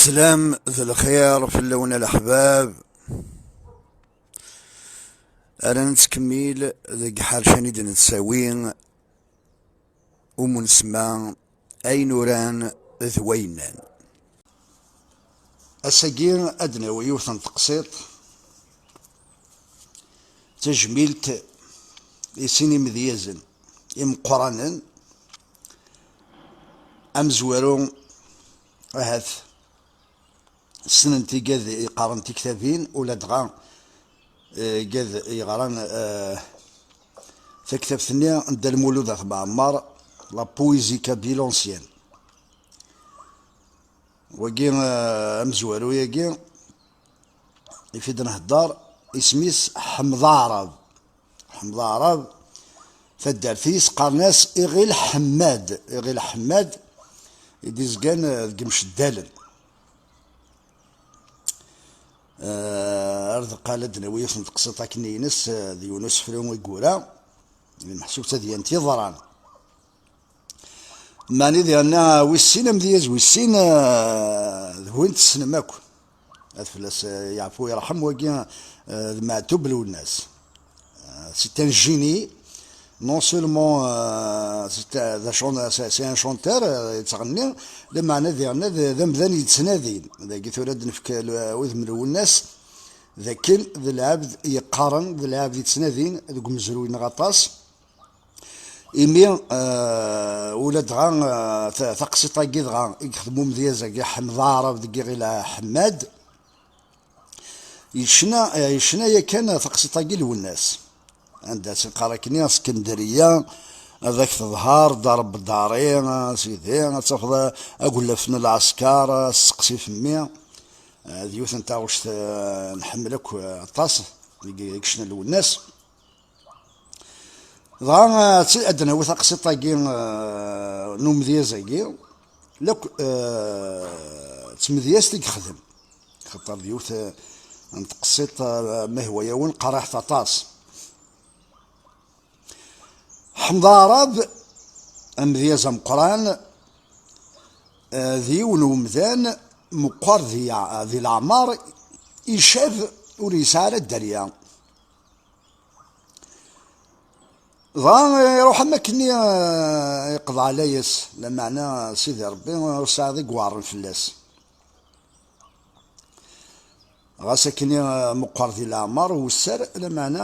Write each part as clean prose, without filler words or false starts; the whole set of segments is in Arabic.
السلام ذو الخير في اللون الأحباب. أنا نتكمل ذيك حال دي نتساوين ومنسمع أي نوران ذوينان أساقين أدنى ويوثن تقسيط تجميلت يسيني مذيزن إم قرانا أمزورون أهث سننتي قاذ يقارن كتابين ولا دغا قاذ يغران فكتاب ثانية عند المولود أخ معمر لا بويزي كابيلونسيان وكي مزوالو ياكي يفيد نهدار اسميس حمض عرب فالدارتيس قارناس إغيل حماد يديز كان قمش الدالن أرض قال دناوية في تقسيطا كنينس ذي يونس فريون ويقورا المحسوب تدي انتظاران ماني ذي أنا ويسين مديز ويسين ذوين تسنى ماكو أثفلس يعفو يرحم وكي معتوب لو الناس سيتان جيني نون سولمون سي ان شونتور يتغني لمعنى ذا مذان يتسنادين ذا قلت ولاد نفك وذم الناس ذا كل ذا العبد يقارن ذا العبد يتسنادين ذوك مزروين غطاس إيمي ولاد غا تقسيطا كي غا يخدمو مديازا كي حمض عرب كي غير حماد يشنا يا كان تقسيطا كي الناس عندها تنقرا كني اسكندريه هذاك الظهار ضرب دارين سيدي تاخذ اقول له فن العسكر السقسي فمي ديوث نتا واش نحملك الطاس يكشنا لو الناس ضا ادنا وثق سطاكي نومديا زاكي لك تمدياس تيك خدم خاطر ديوث نتقسيط ما هو يون قراح طاس حمض عرب أمذياز مقران ذي ونومذان مقر ذي العمار يشاف وريسالة الدريا ضا يروح مكني يقضى عليس لمعنى سيدي ربي وصادق وعرن فلاس غاسكني مقر ذي العمار والسر لمعنى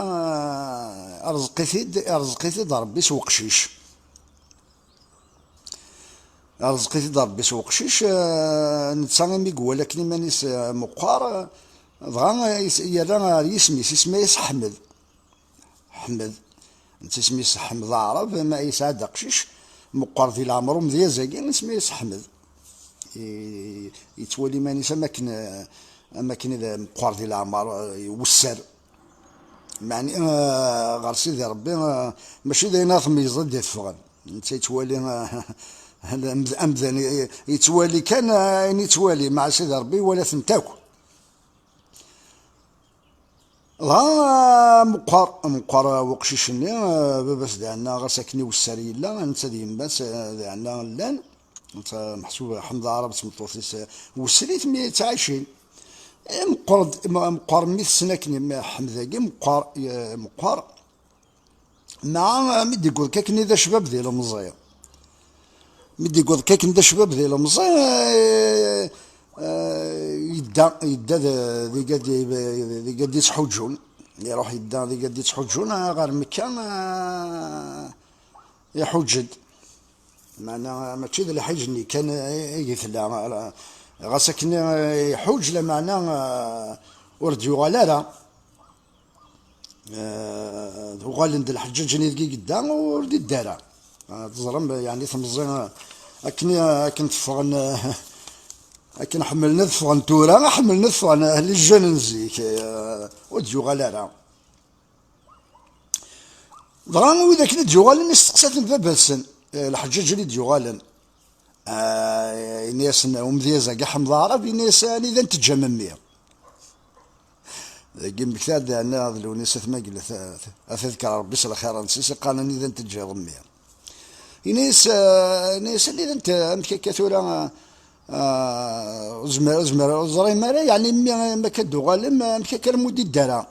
رزقيتي ضربي سوق قشيش نتسامي قولا كني مانيس مقار ضغا يلا يسميس حمد انت سميس حمد عرب ما يسعد قشيش مقار ذي العمر ومذيا زاكين سميس حمد يتولي مانيس أماكن إذا مقار ديال العمار يوسر معني غير سيدي ربي ماشي داينا ثميزة ديال الفغن انت يتوالي أمذان يتوالي كان يتوالي مع سيدي ربي ولا ثنتاكو لا مقار وقشيشني باباس دعنا غير ساكني والسري لا انت ديماس دعنا لان انت محسوب حمد عرب تمطوطيس والسريت مي تعايشين مقار ميت سناكني حمذاكي مقار مع مدي يقول كاكني ذا شباب ديال المزايا مدي يقول كاكني ذا شباب ديال المزايا يدا ذي قد يتحوجون يروح يدا ذي قد يتحوجون غير مكان يحوجد معنى ماشي ذا اللي حيجني كان يثلا غاسكني يحوج لمعنى ورد يغال لا يغال عند الحجاج نيدكي قدام ورد الدارة تزرم يعني تمزين أكن تفغن أكن حملنا تفغن تورا حملنا تفغن أهل الجنن زيك ورد يغال لا ضغان وإذا كنت يغال نستقسات باباسن الحجاج اللي يغالن الناس ومذيزة كاع حمض عرب الناس إذا نتجمع مية ذاك مثال أنا ذو الناس ما قلت أذكر ربي صلى خير نسيس قال إذا نتجمع مية الناس اللي أنت كثورة زمر زري مرا يعني ما كدو غالم ما كان مودي الدرا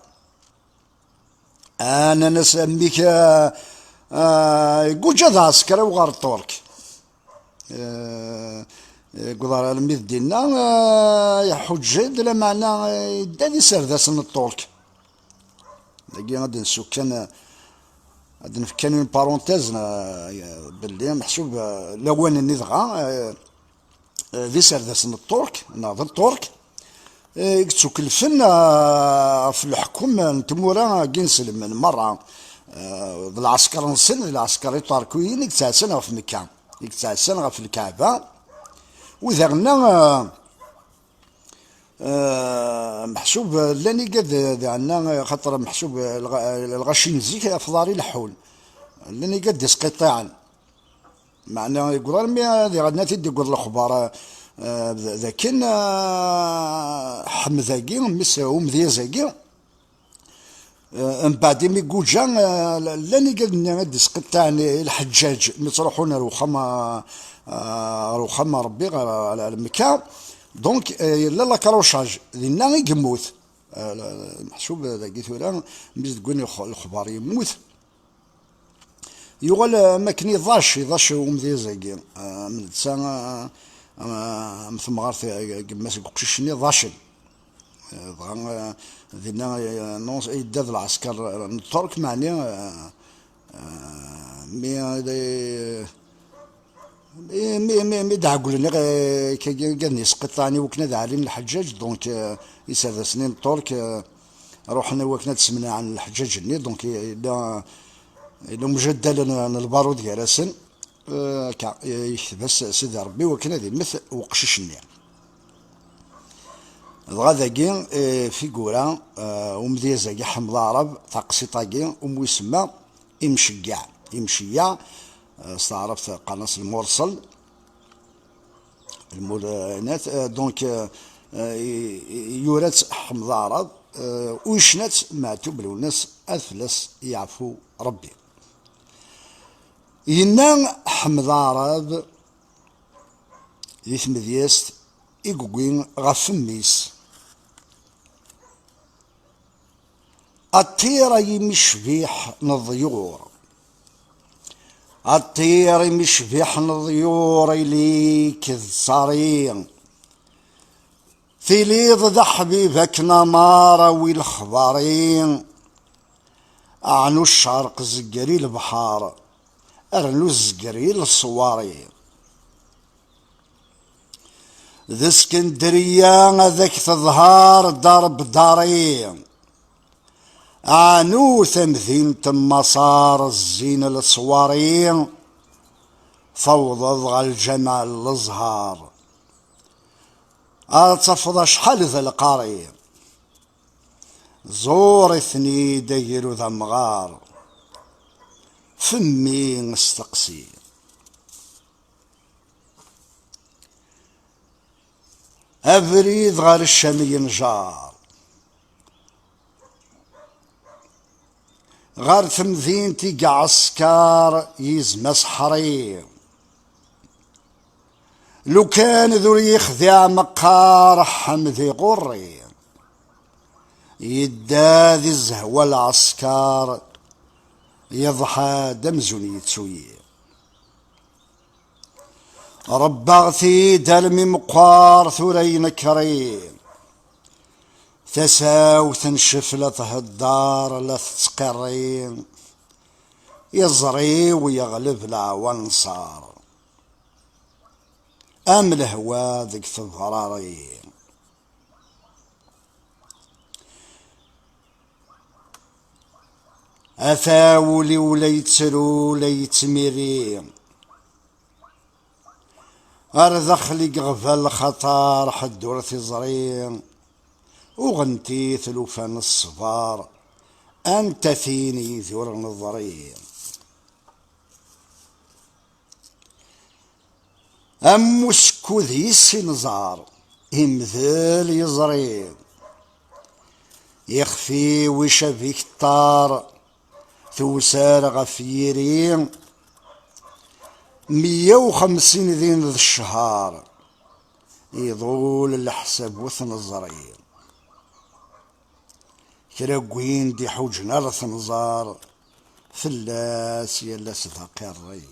انا نسميك يقول جا عسكر وغار الطورك قدر الميد ديالنا يحجد لا معنى دادي سرداس الطورك داكي غادي نسوق كان غادي نفكر من بارونتيز باللي محسوب لوان النضغه ذي سرداس الطورك ناض الطورك يكتسوك الفن في الحكم نتمورا كينسلم من مرة العسكر نسن العسكر يطاركوين يكتاسن في مكة يكتاسن في الكعبة وإذا غنا محسوب لاني قد عندنا خاطر محسوب الغشين زيك في داري الحول لاني قد قطاعا معناه يقول مي هذه غادنا تدي يقول الاخبار ذاكن حمذاكي مس ومذيزاكي من بعد مي يقول جا لاني قد غادي قطاع الحجاج مي تروحون روخام ربي على مكة دونك لا كروشاج لنا يموت محسوب ذاكي ثورا مي تقولني الخبار يموت يغال ماكني ضاش ومذيزاكي من تسا مثل غارت كماس قششني ضاشن بغا دينا نونس يداد العسكر الترك معني مي دعقوا لنا كان يسقطاني وكنا داعرين الحجاج دونك يسال سنين الترك روحنا وكنا تسمنا عن الحجاج ني دونك إذا مجدل البارود كراسن بس سيدي ربي وكنا ذي مثل وقششني غاداكي في كورا ومديزاكي حمض عرب تقسيطاكي ومسمى يمشيع استعرفت قناص المرسل المولانات دونك يورات حمض عرب ويشنات معتوب الناس أثلس يعفو ربي ينا حمض عرب يثم دياست يقوين غفميس الطير يمشبيح نضيور الطير يمشبيح نضيور إليك الصارين تليض ذا حبيبك نمارة والخبارين عنو الشرق زقري البحار أرنو الزقري الصواري ذا اسكندرية ذاك تظهار درب داري عنو ثمثين تمصار الزين الصواري فوضى ضغى الجمال الزهار أتصفض شحال ذا القاري زور اثني داير ذا مغار فمي نستقسي أبريد غير الشام ينجار غير ثمثين تيقع عسكار يزمس حريم لو كان ذو يخذع مقار حمذي غري يداذي الزهوة العسكار يضحى دمزون يتسوي ربغتي دلمي مقار ثرين كريم تساو تنشف لته الدار لا تتقرين يزري ويغلب العوان صار أم الهوا ذيك الضراري أثاولي ولا يتسرو ولا يتميري أرذخ لي غفل الخطار حدور تزري وغنتي ثلوفان الصفار أنت فيني ذور نظري أم مسكو ذي السنزار إمذال يزري يخفي وشافيك الطار توسار غفيري 150 ذين ذا الشهر يضول الحساب وثنزري كرا كوين دي حوجنا رثنزار فلاس يلا ستقري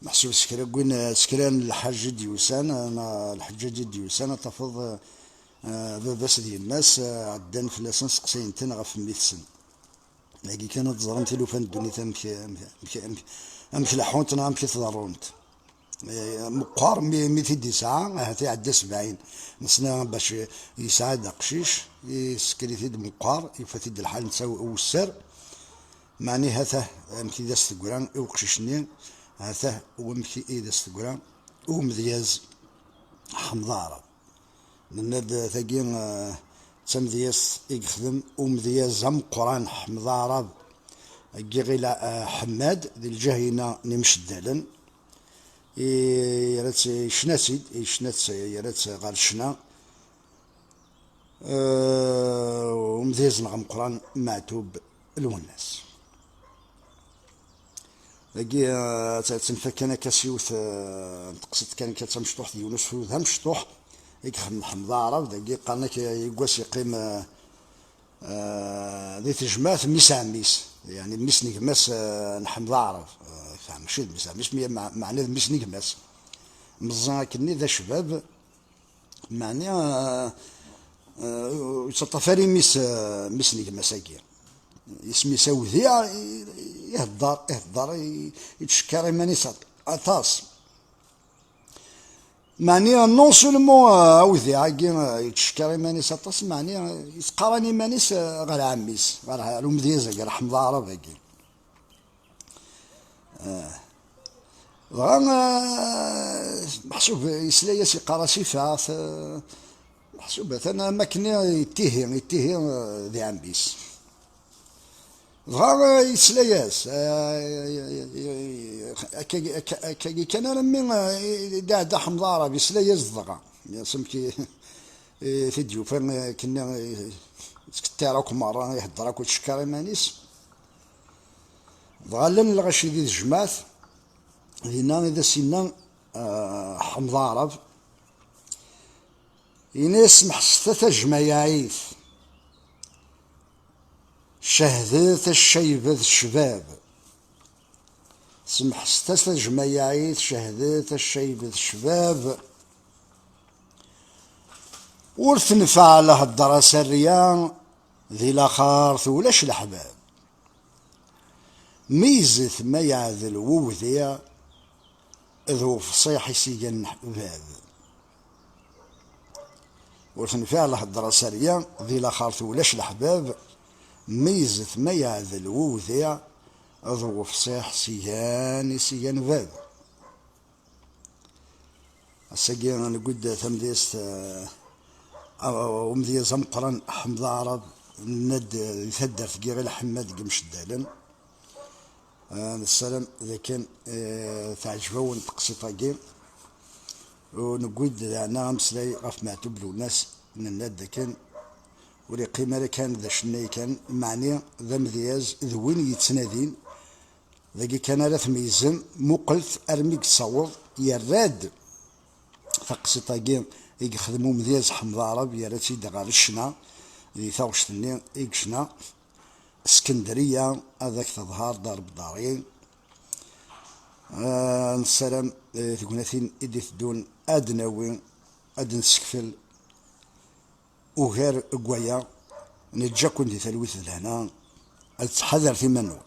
محسوب سكرا كوين سكران الحاج ديوسان انا الحجاج ديوسان تفض بس ديال الناس عدان فلاسن سقسين تن غف ميتسن لكن كانت زرنت لوفان الدنيا امشي لحونت انا امشي تضرونت مقار ميتي دي ساعة هاتي عدى 70 نصنا باش يساعد قشيش يسكري تيد مقار يفتيد الحال نساوي والسر معني هاته مكي داس تقران او قشيشني هاته ومكي اي داس تقران ومذياز حمضارة لناد ثاقين تمذياز يخدم ومذياز هم قران حمضارة غير حماد ذي الجهينة نمش الدالن يرات شناسيد يشنات يرات غار الشنا ومذيز نغم قران معتوب الوناس لقي تنفك انا كاسيوث تقصد كان كتمشطوح ديال يونس فوز هم مشطوح يخدم حمضاره دقي قالنا يقواس يقيم ذي تجمعات ميس عميس يعني ميس نجماس نحمضاره ماشي ميس معناه ميس نجماس مزان كني ذا شباب معناه يتطفري ميس نجماس هكا اسمي سوذيع يهدر يتشكر ماني اطاس معني نون سولمون اوذيع يتشكر مانيس اطاس معني يتقارني مانيس غير عميس غير المديزه غير حمض عرب هكا محسوب يسلاياس يقراسي فاث محسوب انا ماكني يتيهي ذي عميس غا يسلاياس كي كان رمي دا حمضاره بيسلاياس ضغا سمكي في ديوفان كنا تكتاراك مره يهضراك وتشكر مانيس ضغا لن الغشي ديال الجماث هنا اذا سينا حمضاره يناس محسثه جمايعيث شهدت الشيبة الشباب سمح ستة جمايعيث شهدت الشيبة الشباب ورثنفع له الدراسة الريان ذي لاخار ثولاش الأحباب ميزث ما يعذل ووذيع ذو فصيح سيجن باب ورثنفع له الدراسة الريان ذي لاخار ثولاش الأحباب ميزت ما يعذل ووذيع ذو فصيح سيان باب الساقي انا قد تمديست ومديز مقرن حمض عرب ند يثدر في غير الحماد قمش الدالن السلام اذا كان تعجبون تقسيطاقي ونقود انا مسلاي غاف معتوب الناس من الناد كان ولي قيمة كان ذا شناي كان معني ذا مذياز ذوين يتسنادين ذاكي كان لا ثميزم مقلت ارميك تصور يراد فقسطاقي يخدمو مذياز حمض عرب يا راتي دا غار الشنا ذي ثاوشتني يكشنا اسكندرية هذاك تظهر دار بدارين نسلام ثقناثين إدي تدون أدناوي أدن سكفل وغير قويا نتجا كنت ثلوث لهنا تحذر في منو